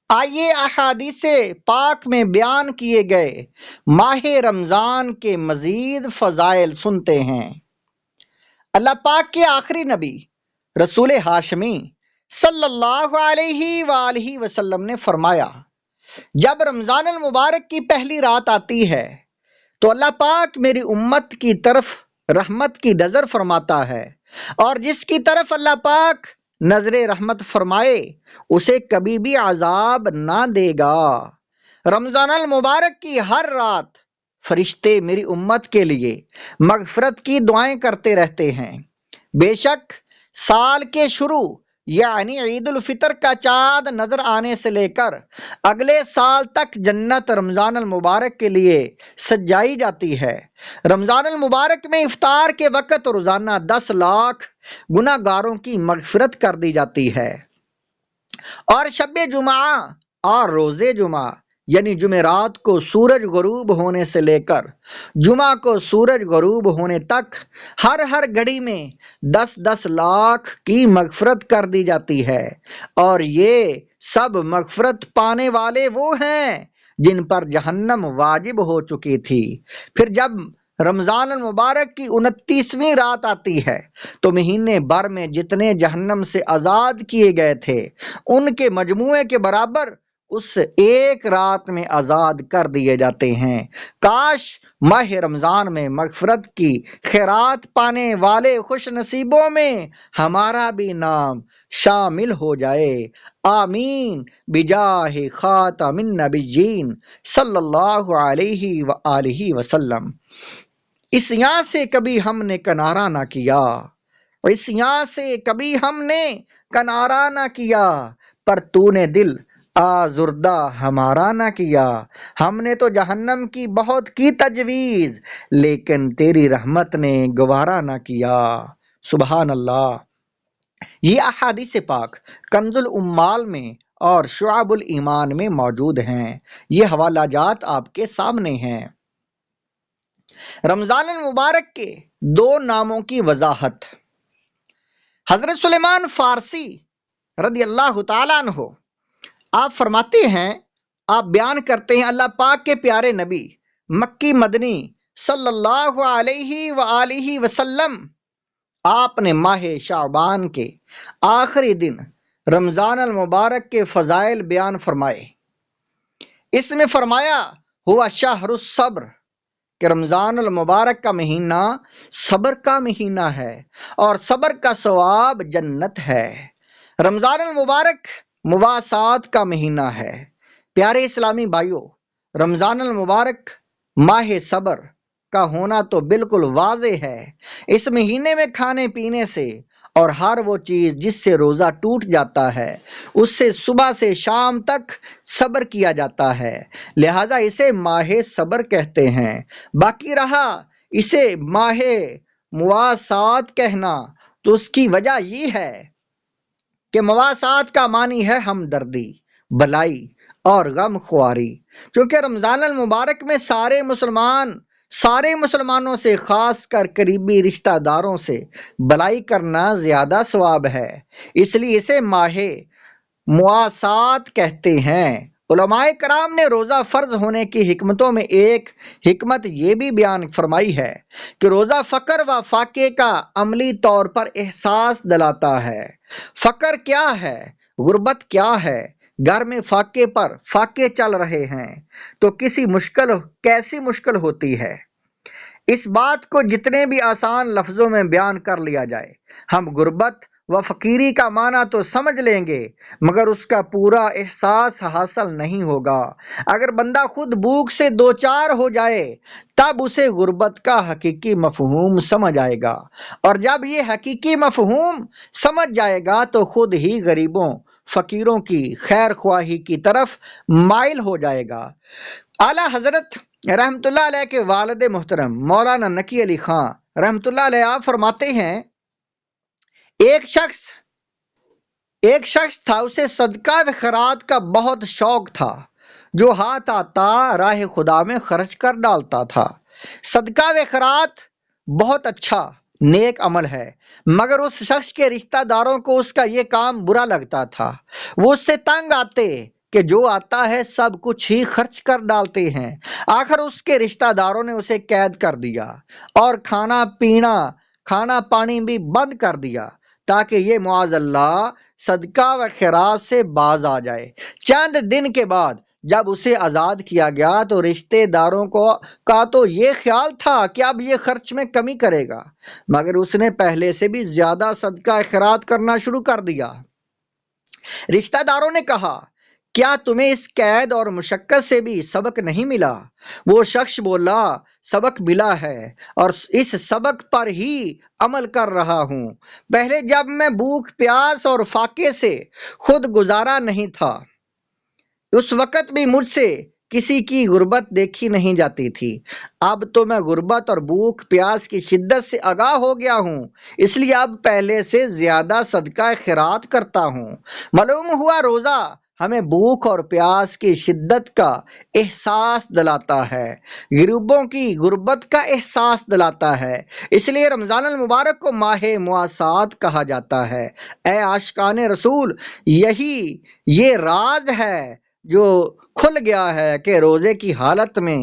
آئیے احادیث پاک میں بیان کیے گئے ماہ رمضان کے مزید فضائل سنتے ہیں۔ اللہ پاک کے آخری نبی رسول ہاشمی صلی اللہ علیہ وآلہ وسلم نے فرمایا، جب رمضان المبارک کی پہلی رات آتی ہے تو اللہ پاک میری امت کی طرف رحمت کی نظر فرماتا ہے، اور جس کی طرف اللہ پاک نظر رحمت فرمائے اسے کبھی بھی عذاب نہ دے گا۔ رمضان المبارک کی ہر رات فرشتے میری امت کے لیے مغفرت کی دعائیں کرتے رہتے ہیں۔ بے شک سال کے شروع یعنی عید الفطر کا چاند نظر آنے سے لے کر اگلے سال تک جنت رمضان المبارک کے لیے سجائی جاتی ہے۔ رمضان المبارک میں افطار کے وقت روزانہ 10 لاکھ گناہ گاروں کی مغفرت کر دی جاتی ہے، اور شب جمعہ اور روز جمعہ یعنی جمعرات کو سورج غروب ہونے سے لے کر جمعہ کو سورج غروب ہونے تک ہر گھڑی میں 10 لاکھ کی مغفرت کر دی جاتی ہے، اور یہ سب مغفرت پانے والے وہ ہیں جن پر جہنم واجب ہو چکی تھی۔ پھر جب رمضان المبارک کی 29ویں رات آتی ہے تو مہینے بھر میں جتنے جہنم سے آزاد کیے گئے تھے ان کے مجموعے کے برابر اس ایک رات میں آزاد کر دیے جاتے ہیں۔ کاش ماہ رمضان میں مغفرت کی خیرات پانے والے خوش نصیبوں میں ہمارا بھی نام شامل ہو جائے۔ آمین بجاہ خاتم النبیین صلی اللہ علیہ وآلہ وسلم۔ اس یہاں سے کبھی ہم نے کنارہ نہ کیا، اس یہاں سے کبھی ہم نے کنارہ نہ کیا، پر تو نے دل آزردہ ہمارا نہ کیا۔ ہم نے تو جہنم کی بہت کی تجویز، لیکن تیری رحمت نے گوارا نہ کیا۔ سبحان اللہ۔ یہ احادیث پاک کنز الامال میں اور شعب الایمان میں موجود ہیں۔ یہ حوالہ جات آپ کے سامنے ہیں۔ رمضان المبارک کے 2 ناموں کی وضاحت۔ حضرت سلیمان فارسی رضی اللہ تعالیٰ عنہ آپ فرماتے ہیں، آپ بیان کرتے ہیں، اللہ پاک کے پیارے نبی مکی مدنی صلی اللہ علیہ وآلہ وسلم آپ نے ماہ شعبان کے آخری دن رمضان المبارک کے فضائل بیان فرمائے۔ اس میں فرمایا ہوا شہر الصبر کہ رمضان المبارک کا مہینہ صبر کا مہینہ ہے، اور صبر کا ثواب جنت ہے۔ رمضان المبارک مواسات کا مہینہ ہے۔ پیارے اسلامی بھائیوں، رمضان المبارک ماہ صبر کا ہونا تو بالکل واضح ہے۔ اس مہینے میں کھانے پینے سے اور ہر وہ چیز جس سے روزہ ٹوٹ جاتا ہے اس سے صبح سے شام تک صبر کیا جاتا ہے، لہذا اسے ماہ صبر کہتے ہیں۔ باقی رہا اسے ماہ مواسات کہنا تو اس کی وجہ یہ ہے کہ مواسات کا معنی ہے ہمدردی، بھلائی اور غم خواری۔ چونکہ رمضان المبارک میں سارے مسلمانوں سے خاص کر قریبی رشتہ داروں سے بھلائی کرنا زیادہ ثواب ہے، اس لیے اسے ماہ مواسات کہتے ہیں۔ علماء کرام نے روزہ فرض ہونے کی حکمتوں میں ایک حکمت یہ بھی بیان فرمائی ہے کہ روزہ فقر و فاقے کا عملی طور پر احساس دلاتا ہے۔ فقر کیا ہے، غربت کیا ہے، گھر میں فاقے پر فاقے چل رہے ہیں تو کیسی مشکل ہوتی ہے۔ اس بات کو جتنے بھی آسان لفظوں میں بیان کر لیا جائے، ہم غربت و فقیری کا معنی تو سمجھ لیں گے مگر اس کا پورا احساس حاصل نہیں ہوگا۔ اگر بندہ خود بھوک سے دوچار ہو جائے تب اسے غربت کا حقیقی مفہوم سمجھ آئے گا، اور جب یہ حقیقی مفہوم سمجھ جائے گا تو خود ہی غریبوں فقیروں کی خیر خواہی کی طرف مائل ہو جائے گا۔ اعلیٰ حضرت رحمت اللہ علیہ کے والد محترم مولانا نقی علی خان رحمت اللہ علیہ آپ فرماتے ہیں، ایک شخص تھا، اسے صدقہ و خیرات کا بہت شوق تھا، جو ہاتھ آتا راہ خدا میں خرچ کر ڈالتا تھا۔ صدقہ و خیرات بہت اچھا نیک عمل ہے، مگر اس شخص کے رشتہ داروں کو اس کا یہ کام برا لگتا تھا۔ وہ اس سے تنگ آتے کہ جو آتا ہے سب کچھ ہی خرچ کر ڈالتے ہیں۔ آخر اس کے رشتہ داروں نے اسے قید کر دیا اور کھانا پانی بھی بند کر دیا تاکہ یہ معاذ اللہ صدقہ و خیرات سے باز آ جائے۔ چند دن کے بعد جب اسے آزاد کیا گیا تو رشتے داروں کا تو یہ خیال تھا کہ اب یہ خرچ میں کمی کرے گا، مگر اس نے پہلے سے بھی زیادہ صدقہ خیرات کرنا شروع کر دیا۔ رشتہ داروں نے کہا، کیا تمہیں اس قید اور مشقت سے بھی سبق نہیں ملا؟ وہ شخص بولا، سبق ملا ہے اور اس سبق پر ہی عمل کر رہا ہوں۔ پہلے جب میں بھوک پیاس اور فاقے سے خود گزارا نہیں تھا، اس وقت بھی مجھ سے کسی کی غربت دیکھی نہیں جاتی تھی۔ اب تو میں غربت اور بھوک پیاس کی شدت سے آگاہ ہو گیا ہوں، اس لیے اب پہلے سے زیادہ صدقہ خیرات کرتا ہوں۔ معلوم ہوا روزہ ہمیں بھوک اور پیاس کی شدت کا احساس دلاتا ہے، غریبوں کی غربت کا احساس دلاتا ہے، اس لیے رمضان المبارک کو ماہ مواسات کہا جاتا ہے۔ اے عاشقان رسول، یہ راز ہے جو کھل گیا ہے کہ روزے کی حالت میں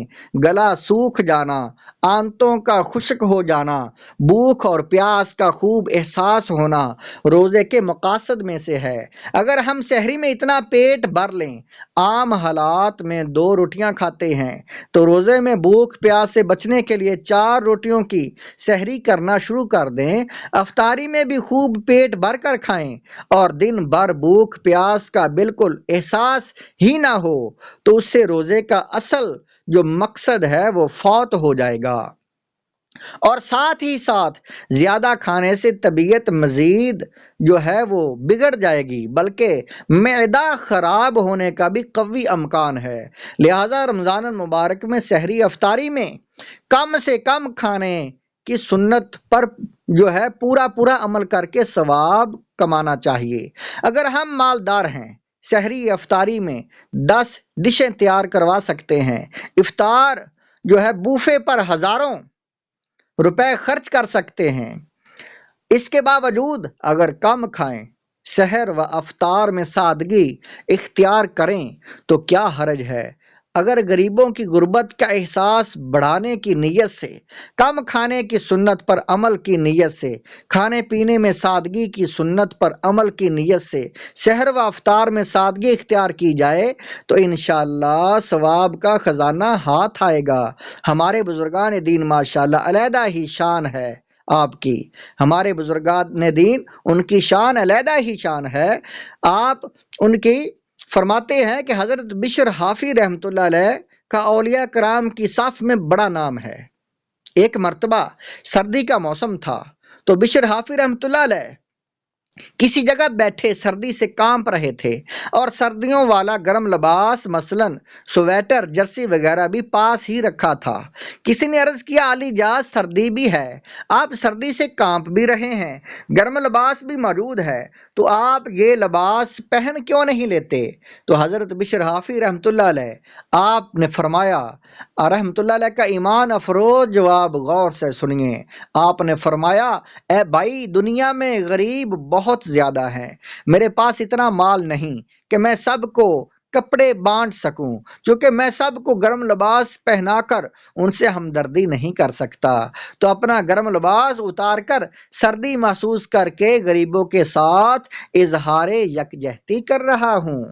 گلا سوکھ جانا، آنتوں کا خشک ہو جانا، بھوک اور پیاس کا خوب احساس ہونا روزے کے مقاصد میں سے ہے۔ اگر ہم سحری میں اتنا پیٹ بھر لیں، عام حالات میں 2 روٹیاں کھاتے ہیں، تو روزے میں بھوک پیاس سے بچنے کے لیے 4 روٹیوں کی سحری کرنا شروع کر دیں۔ افطاری میں بھی خوب پیٹ بھر کر کھائیں اور دن بھر بھوک پیاس کا بالکل احساس ہی نہ ہو تو اس سے روزے کا اصل جو مقصد ہے وہ فوت ہو جائے گا، اور ساتھ ہی ساتھ زیادہ کھانے سے طبیعت مزید جو ہے وہ بگڑ جائے گی، بلکہ معدہ خراب ہونے کا بھی قوی امکان ہے۔ لہذا رمضان المبارک میں سحری افطاری میں کم سے کم کھانے کی سنت پر جو ہے پورا عمل کر کے ثواب کمانا چاہیے۔ اگر ہم مالدار ہیں، سحری افطاری میں 10 ڈشیں تیار کروا سکتے ہیں، افطار جو ہے بوفے پر ہزاروں روپے خرچ کر سکتے ہیں۔ اس کے باوجود اگر کم کھائیں، سحر و افطار میں سادگی اختیار کریں تو کیا حرج ہے؟ اگر غریبوں کی غربت کا احساس بڑھانے کی نیت سے، کم کھانے کی سنت پر عمل کی نیت سے، کھانے پینے میں سادگی کی سنت پر عمل کی نیت سے سحر و افطار میں سادگی اختیار کی جائے تو انشاءاللہ ثواب کا خزانہ ہاتھ آئے گا۔ ہمارے بزرگان دین ماشاءاللہ علیحدہ ہی شان ہے آپ کی، ہمارے بزرگان دین ان کی شان علیحدہ ہی شان ہے۔ آپ ان کی فرماتے ہیں کہ حضرت بشر حافی رحمۃ اللہ علیہ کا اولیاء کرام کی صف میں بڑا نام ہے۔ ایک مرتبہ سردی کا موسم تھا تو بشر حافی رحمۃ اللہ علیہ کسی جگہ بیٹھے سردی سے کانپ رہے تھے اور سردیوں والا گرم لباس مثلاً سویٹر جرسی وغیرہ بھی پاس ہی رکھا تھا۔ کسی نے عرض کیا، علی جان سردی بھی ہے، آپ سردی سے کانپ بھی رہے ہیں، گرم لباس بھی موجود ہے، تو آپ یہ لباس پہن کیوں نہیں لیتے؟ تو حضرت بشر حافی رحمۃ اللہ علیہ آپ نے فرمایا، رحمۃ اللہ علیہ کا ایمان افروز جواب غور سے سنیے۔ آپ نے فرمایا، اے بھائی، دنیا میں غریب بہت زیادہ ہیں، میرے پاس اتنا مال نہیں کہ میں سب کو کپڑے بانٹ سکوں، چونکہ میں سب کو گرم لباس پہنا کر ان سے ہمدردی نہیں کر سکتا، تو اپنا گرم لباس اتار کر سردی محسوس کر کے غریبوں کے ساتھ اظہار یکجہتی کر رہا ہوں۔